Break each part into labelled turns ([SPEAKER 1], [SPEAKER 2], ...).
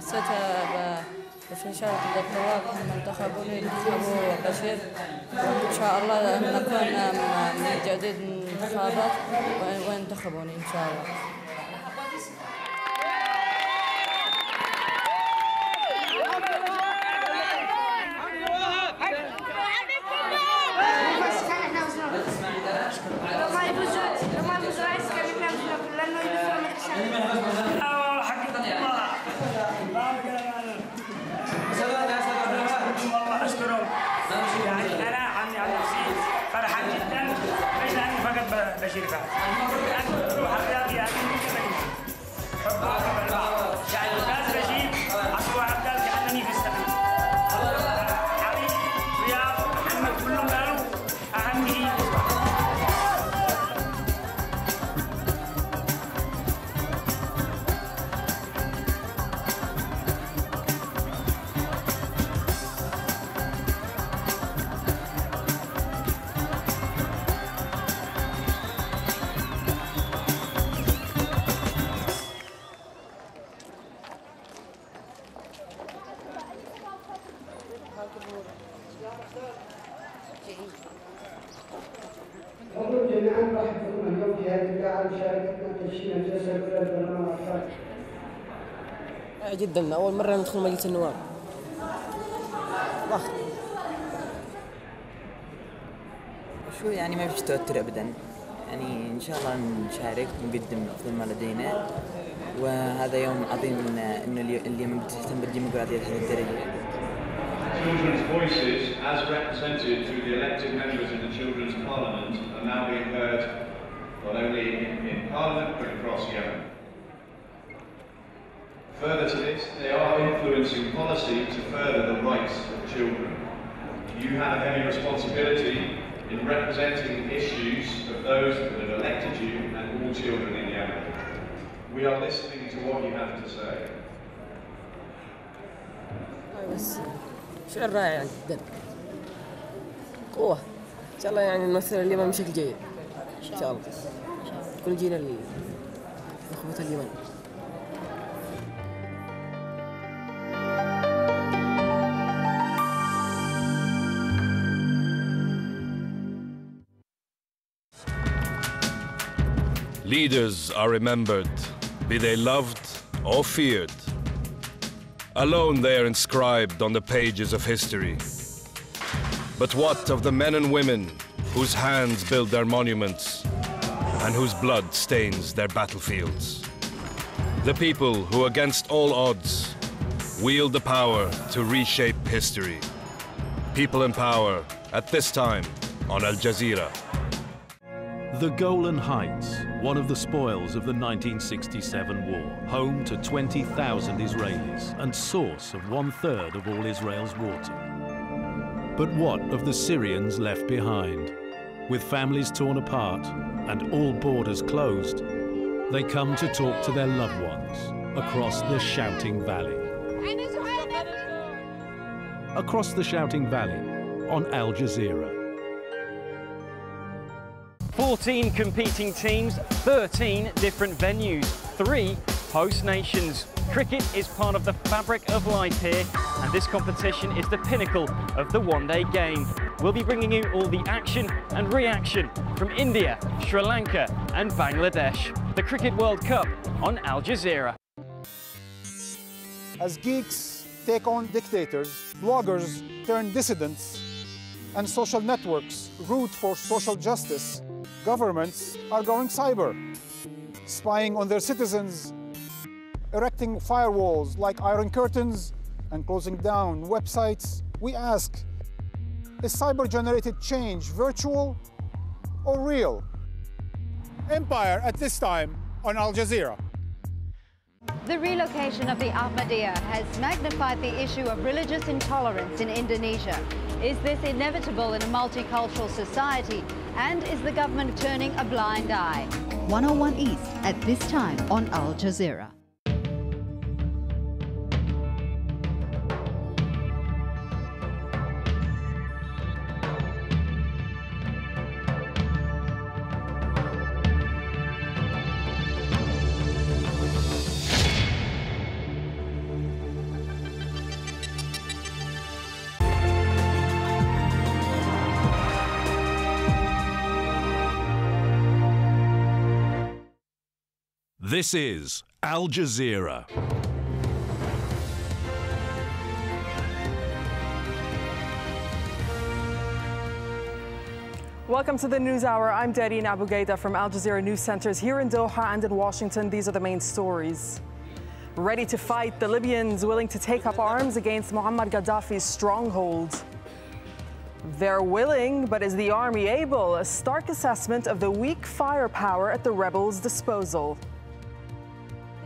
[SPEAKER 1] في شهر الطواب هم انتخبوني انتخبوا بشير، وإن شاء الله نكون من جديد انتخابات وينتخبوني إن شاء الله.
[SPEAKER 2] يعني أنا عن نفسي فرحان جدا، ليس أني فقط بشير فهد. روح الرياضي هذه حبها قبل بعض. يعني الناس بشير أصبحوا عبدال كأنني في السفر. علي رياض محمد كلهم قالوا أهم شيء.
[SPEAKER 3] نقول جميعا نرحب بكم اليوم في هذه القاعة مشاركتنا تدشين الجلسة الأولى للبرلمان الثاني.
[SPEAKER 4] جدا أول مرة ندخل مجلس النواب. ضغط.
[SPEAKER 5] شو يعني ما فيش توتر أبدا، يعني إن شاء الله نشارك ونقدم أفضل ما لدينا، وهذا يوم عظيم إنه اليوم بتهتم بالديمقراطية لهذه الدرجة.
[SPEAKER 6] Children's voices, as represented through the elected members in the Children's Parliament, are now being heard not only in Parliament but across Yemen. Further to this, they are influencing policy to further the rights of children. You have a heavy responsibility in representing the issues of those that have elected you and all children in Yemen. We are listening to what you have to say.
[SPEAKER 4] شعر رائع جدا، قوة إن شاء الله، يعني نمثل اليمن بشكل جيد إن شاء الله. كل جينا لإخوة اليمن.
[SPEAKER 7] Leaders are remembered, be they loved or feared. Alone they are inscribed on the pages of history. But what of the men and women whose hands build their monuments and whose blood stains their battlefields? The people who, against all odds, wield the power to reshape history. People in power at this time on AlJazeera.
[SPEAKER 8] The Golan Heights, one of the spoils of the 1967 war, home to 20,000 Israelis and source of 1/3 of all Israel's water. But what of the Syrians left behind? With families torn apart and all borders closed, they come to talk to their loved ones across the Shouting Valley. Across the Shouting Valley on AlJazeera.
[SPEAKER 9] 14 competing teams, 13 different venues, 3 host nations. Cricket is part of the fabric of life here, and this competition is the pinnacle of the one-day game. We'll be bringing you all the action and reaction from India, Sri Lanka and Bangladesh. The Cricket World Cup on AlJazeera.
[SPEAKER 10] As geeks take on dictators, bloggers turn dissidents, and social networks root for social justice, governments are going cyber, spying on their citizens, erecting firewalls like iron curtains, and closing down websites. We ask, is cyber-generated change virtual or real? Empire at this time on AlJazeera.
[SPEAKER 11] The relocation of the Ahmadiyya has magnified the issue of religious intolerance in Indonesia. Is this inevitable in a multicultural society? And is the government turning a blind eye?
[SPEAKER 12] 101 East at this time on AlJazeera.
[SPEAKER 8] This is Al Jazeera.
[SPEAKER 13] Welcome to the News Hour. I'm Darine Abu Gaida from Al Jazeera News Centers here in Doha and in Washington. These are the main stories. Ready to fight, the Libyans willing to take up arms against Muammar Gaddafi's stronghold. They're willing, but is the army able? A stark assessment of the weak firepower at the rebels' disposal.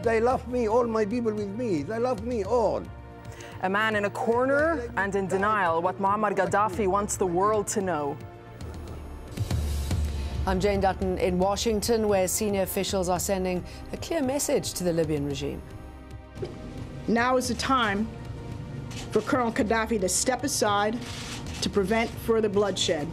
[SPEAKER 14] They love me, all my people with me. They love me all.
[SPEAKER 13] A man in a corner and in denial, what Muammar Gaddafi wants the world to know.
[SPEAKER 15] I'm Jane Dutton in Washington, where senior officials are sending a clear message to the Libyan regime.
[SPEAKER 16] Now is the time for Colonel Gaddafi to step aside to prevent further bloodshed.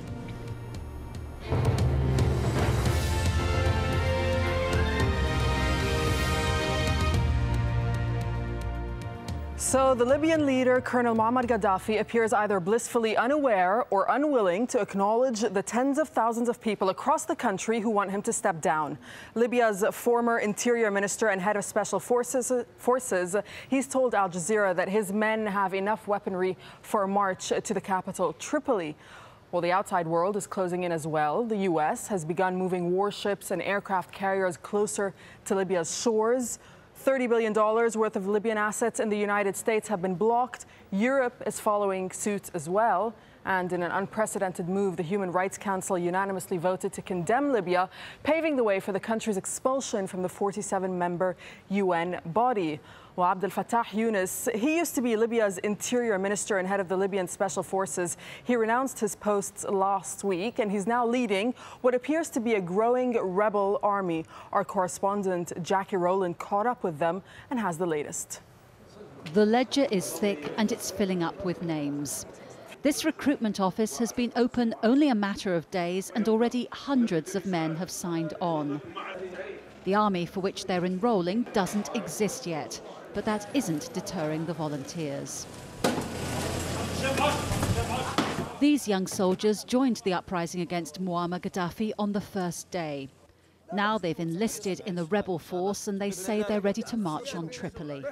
[SPEAKER 13] So the Libyan leader, Colonel Muammar Gaddafi, appears either blissfully unaware or unwilling to acknowledge the tens of thousands of people across the country who want him to step down. Libya's former interior minister and head of special forces, he's told Al Jazeera that his men have enough weaponry for a march to the capital, Tripoli. Well, the outside world is closing in as well. The U.S. has begun moving warships and aircraft carriers closer to Libya's shores. $30 billion worth of Libyan assets in the United States have been blocked. Europe is following suit as well. And in an unprecedented move, the Human Rights Council unanimously voted to condemn Libya, paving the way for the country's expulsion from the 47-member UN body. Well, Abdel Fattah Yunus, he used to be Libya's interior minister and head of the Libyan special forces. He renounced his posts last week, and he's now leading what appears to be a growing rebel army. Our correspondent Jackie Rowland caught up with them and has the latest.
[SPEAKER 12] The ledger is thick and it's filling up with names. This recruitment office has been open only a matter of days, and already hundreds of men have signed on. The army for which they're enrolling doesn't exist yet, but that isn't deterring the volunteers. These young soldiers joined the uprising against Muammar Gaddafi on the first day. Now they've enlisted in the rebel force, and they say they're ready to march on Tripoli.